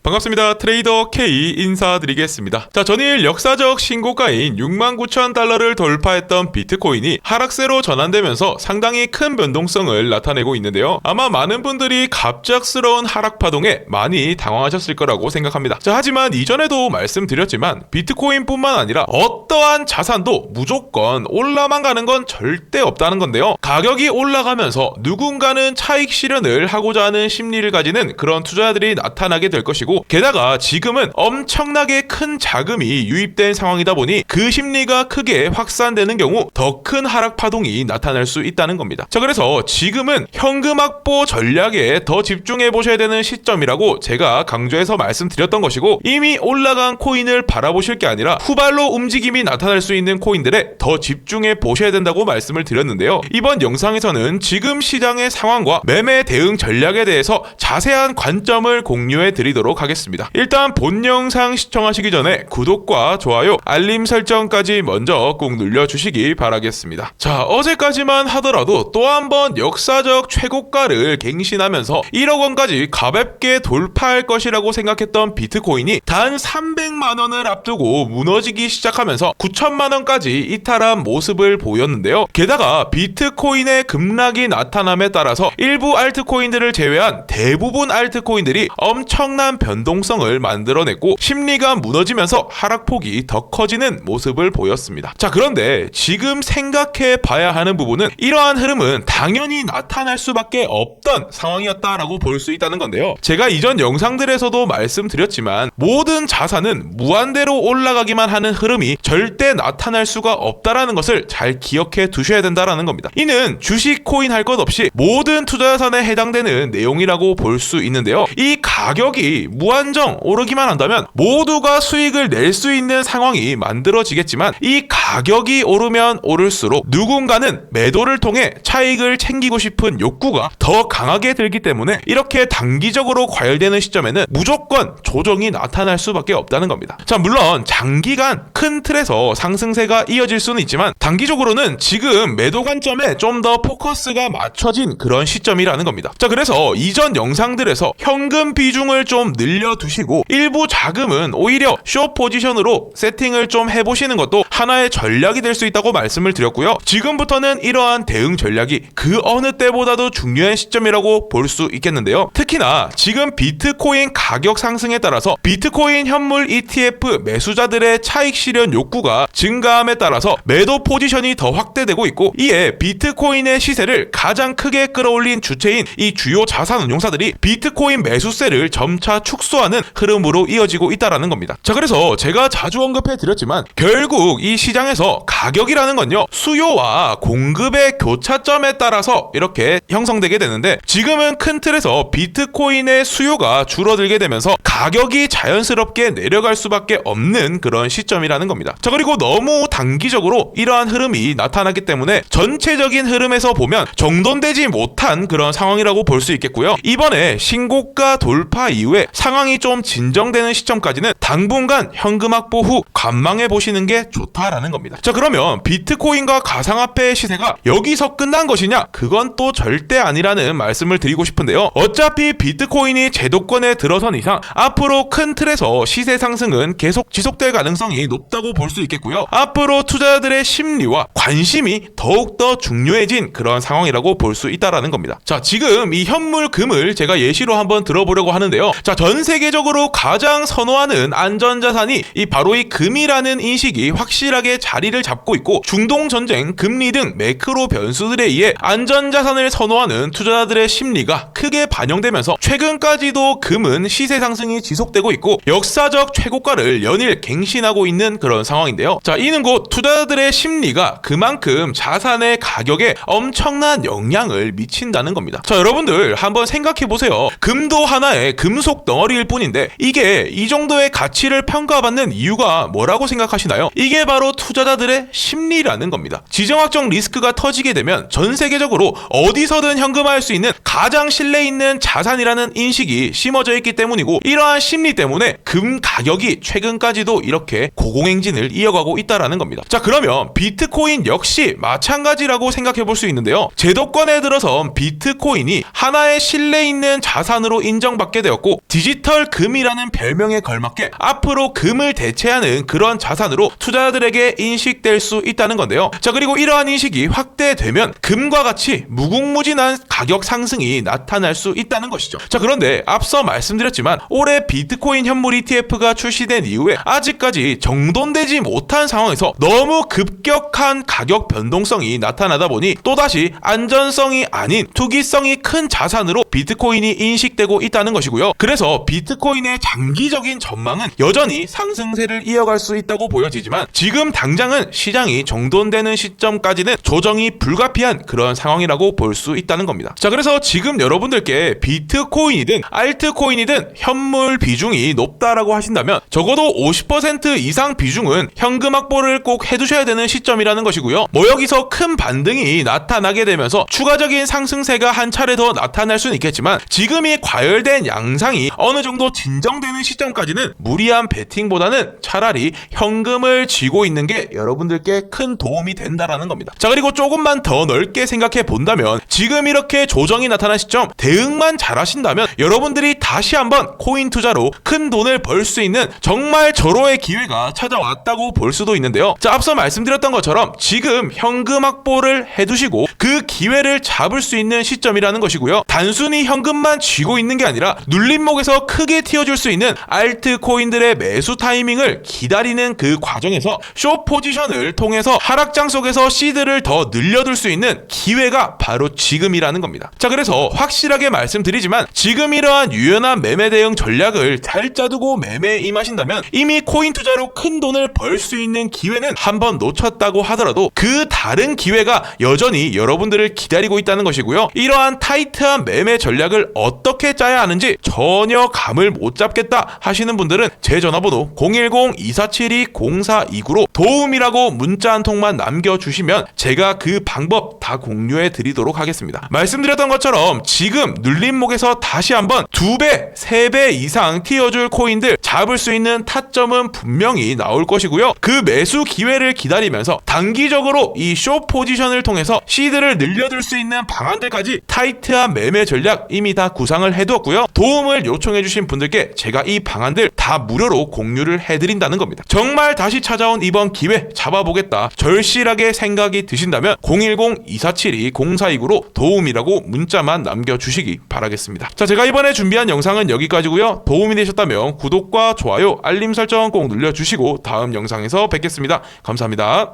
반갑습니다. 트레이더 K 인사드리겠습니다. 자, 전일 역사적 신고가인 69,000달러를 돌파했던 비트코인이 하락세로 전환되면서 상당히 큰 변동성을 나타내고 있는데요. 아마 많은 분들이 갑작스러운 하락 파동에 많이 당황하셨을 거라고 생각합니다. 자, 하지만 이전에도 말씀드렸지만 비트코인뿐만 아니라 어떠한 자산도 무조건 올라만 가는 건 절대 없다는 건데요. 가격이 올라가면서 누군가는 차익 실현을 하고자 하는 심리를 가지는 그런 투자자들이 나타나게 될 것이고, 게다가 지금은 엄청나게 큰 자금이 유입된 상황이다 보니 그 심리가 크게 확산되는 경우 더 큰 하락 파동이 나타날 수 있다는 겁니다. 자, 그래서 지금은 현금 확보 전략에 더 집중해 보셔야 되는 시점이라고 제가 강조해서 말씀드렸던 것이고, 이미 올라간 코인을 바라보실 게 아니라 후발로 움직임이 나타날 수 있는 코인들에 더 집중해 보셔야 된다고 말씀을 드렸는데요. 이번 영상에서는 지금 시장의 상황과 매매 대응 전략에 대해서 자세한 관점을 공유해 드리도록 하겠습니다. 일단 본 영상 시청하시기 전에 구독과 좋아요, 알림 설정까지 먼저 꼭 눌러주시기 바라겠습니다. 자, 어제까지만 하더라도 또 한 번 역사적 최고가를 갱신하면서 1억 원까지 가볍게 돌파할 것이라고 생각했던 비트코인이 단 300만 원을 앞두고 무너지기 시작하면서 9천만 원까지 이탈한 모습을 보였는데요. 게다가 비트코인의 급락이 나타남에 따라서 일부 알트코인들을 제외한 대부분 알트코인들이 엄청난 변동성을 만들어냈고 심리가 무너지면서 하락폭이 더 커지는 모습을 보였습니다. 자, 그런데 지금 생각해 봐야 하는 부분은 이러한 흐름은 당연히 나타날 수밖에 없던 상황이었다라고 볼 수 있다는 건데요. 제가 이전 영상들에서도 말씀드렸지만 모든 자산은 무한대로 올라가기만 하는 흐름이 절대 나타날 수가 없다라는 것을 잘 기억해 두셔야 된다라는 겁니다. 이는 주식, 코인 할 것 없이 모든 투자자산에 해당되는 내용이라고 볼 수 있는데요. 이 가격이 무한정 오르기만 한다면 모두가 수익을 낼 수 있는 상황이 만들어지겠지만, 이 가격이 오르면 오를수록 누군가는 매도를 통해 차익을 챙기고 싶은 욕구가 더 강하게 들기 때문에 이렇게 단기적으로 과열되는 시점에는 무조건 조정이 나타날 수밖에 없다는 겁니다. 자, 물론 장기간 큰 틀에서 상승세가 이어질 수는 있지만 단기적으로는 지금 매도 관점에 좀 더 포커스가 맞춰진 그런 시점이라는 겁니다. 자, 그래서 이전 영상들에서 현금 비중을 좀 늘려두시고 일부 자금은 오히려 숏 포지션으로 세팅을 좀 해보시는 것도 하나의 전략이 될 수 있다고 말씀을 드렸고요. 지금부터는 이러한 대응 전략이 그 어느 때보다도 중요한 시점이라고 볼 수 있겠는데요. 특히나 지금 비트코인 가격 상승에 따라서 비트코인 현물 ETF 매수자들의 차익 실현 욕구가 증가함에 따라서 매도 포지션이 더 확대되고 있고, 이에 비트코인의 시세를 가장 크게 끌어올린 주체인 이 주요 자산 운용사들이 비트코인 매수세를 점차 축소하는 흐름으로 이어지고 있다라는 겁니다. 자, 그래서 제가 자주 언급해 드렸지만 결국 이 시장에서 가격이라는 건요, 수요와 공급의 교차점에 따라서 이렇게 형성되게 되는데, 지금은 큰 틀에서 비트코인의 수요가 줄어들게 되면서 가격이 자연스럽게 내려갈 수밖에 없는 그런 시점이라는 겁니다. 자, 그리고 너무 단기적으로 이러한 흐름이 나타나기 때문에 전체적인 흐름에서 보면 정돈되지 못한 그런 상황이라고 볼 수 있겠고요. 이번에 신고가 돌파 이후에 상황이 좀 진정되는 시점까지는 당분간 현금 확보 후 관망해 보시는 게 좋다라는 겁니다. 자, 그러면 비트코인과 가상화폐의 시세가 여기서 끝난 것이냐? 그건 또 절대 아니라는 말씀을 드리고 싶은데요. 어차피 비트코인이 제도권에 들어선 이상 앞으로 큰 틀에서 시세 상승은 계속 지속될 가능성이 높다고 볼 수 있겠고요. 앞으로 투자자들의 심리와 관심이 더욱더 중요해진 그런 상황이라고 볼 수 있다라는 겁니다. 자, 지금 이 현물 금을 제가 예시로 한번 들어보려고 하는데요. 자, 전 세계적으로 가장 선호하는 안전자산이 바로 이 금이라는 인식이 확실하게 자리를 잡고 있고, 중동전쟁, 금리 등 매크로 변수들에 의해 안전자산을 선호하는 투자자들의 심리가 크게 반영되면서 최근까지도 금은 시세 상승이 지속되고 있고 역사적 최고가를 연일 갱신하고 있는 그런 상황인데요. 자, 이는 곧 투자자들의 심리가 그만큼 자산의 가격에 엄청난 영향을 미친다는 겁니다. 자, 여러분들 한번 생각해보세요. 금도 하나의 금속 덩어리일 뿐인데 이게 이 정도의 가치를 평가받는 이유가 뭐라고 생각하시나요? 이게 바로 투자자들의 심리라는 겁니다. 지정학적 리스크가 터지게 되면 전 세계적으로 어디서든 현금화할 수 있는 가장 신뢰 있는 자산이라는 인식이 심어져 있기 때문이고, 이러한 심리 때문에 금 가격이 최근까지도 이렇게 고공행진을 이어가고 있다라는 겁니다. 자, 그러면 비트코인 역시 마찬가지라고 생각해 볼 수 있는데요. 제도권에 들어선 비트코인이 하나의 신뢰 있는 자산으로 인정받게 되었고, 디지털 금이라는 별명에 걸맞게 앞으로 금을 대체하는 그런 자산으로 투자자들에게 인식될 수 있다는 건데요. 자, 그리고 이러한 인식이 확대되면 금과 같이 무궁무진한 가격 상승이 나타날 수 있다는 것이죠. 자, 그런데 앞서 말씀드렸지만 올해 비트코인 현물 ETF가 출시된 이후에 아직까지 정돈되지 못한 상황에서 너무 급격한 가격 변동성이 나타나다 보니 또다시 안전성이 아닌 투기성이 큰 자산으로 비트코인이 인식되고 있다는 것이고요. 그래서 비트코인의 장기적인 전망은 여전히 상승세를 이어갈 수 있다고 보여지지만 지금 당장은 시장이 정돈되는 시점까지는 조정이 불가피한 그런 상황이라고 볼 수 있다는 겁니다. 자, 그래서 지금 여러분들께 비트코인이든 알트코인이든 현물 비중이 높다라고 하신다면 적어도 50% 이상 비중은 현금 확보를 꼭 해두셔야 되는 시점이라는 것이고요. 뭐 여기서 큰 반등이 나타나게 되면서 추가적인 상승세가 한 차례 더 나타날 수는 있겠지만 지금이 과열된 양상이 어느 정도 진정되는 시점까지는 무리한 베팅보다는 차라리 현금을 쥐고 있는 게 여러분들께 큰 도움이 된다라는 겁니다. 자, 그리고 조금만 더 넓게 생각해 본다면 지금 이렇게 조정이 나타난 시점 대응만 잘하신다면 여러분들이 다시 한번 코인 투자로 큰 돈을 벌 수 있는 정말 절호의 기회가 찾아왔다고 볼 수도 있는데요. 자, 앞서 말씀드렸던 것처럼 지금 현금 확보를 해두시고 그 기회를 잡을 수 있는 시점이라는 것이고요. 단순히 현금만 쥐고 있는 게 아니라 눌림목에서 크게 튀어줄 수 있는 알트코인들의 매수 타이밍을 기다리는 그 과정에서 숏 포지션을 통해서 하락장 속에서 시드를 더 늘려둘 수 있는 기회가 바로 지금이라는 겁니다. 자, 그래서 확실하게 말씀드리지만 지금 이러한 유연한 매매 대응 전략을 잘 짜두고 매매에 임하신다면 이미 코인 투자로 큰 돈을 벌 수 있는 기회는 한 번 놓쳤다고 하더라도 그 다른 기회가 여전히 여러분들을 기다리고 있다는 것이고요. 이러한 타이트한 매매 전략을 어떻게 짜야 하는지 전혀 감을 못 잡겠다 하시는 분들은 제 전화번호 010-2472-0429로 도움이라고 문자 한 통만 남겨주시면 제가 그 방법 다 공유해 드리도록 하겠습니다. 말씀드렸던 것처럼 지금 눌림목에서 다시 한번 2배, 3배 이상 튀어줄 코인들 잡을 수 있는 타점은 분명히 나올 것이고요. 그 매수 기회를 기다리면서 단기적으로 이 숏 포지션을 통해서 시드를 늘려둘 수 있는 방안들까지 타이트한 매매 전략 이미 다 구상을 해두었고요. 도움을 요청해주신 분들께 제가 이 방안들 다 무료로 공유를 해드린다는 겁니다. 정말 다시 찾아온 이번 기회 잡아보겠다 절실하게 생각이 드신다면 010-2472-0429로 도움이라고 문자만 남겨주시기 바라겠습니다. 자, 제가 이번에 준비한 영상은 여기까지고요. 도움이 되셨다면 구독과 좋아요, 알림 설정 꼭 눌러주시고 다음 영상에서 뵙겠습니다. 감사합니다.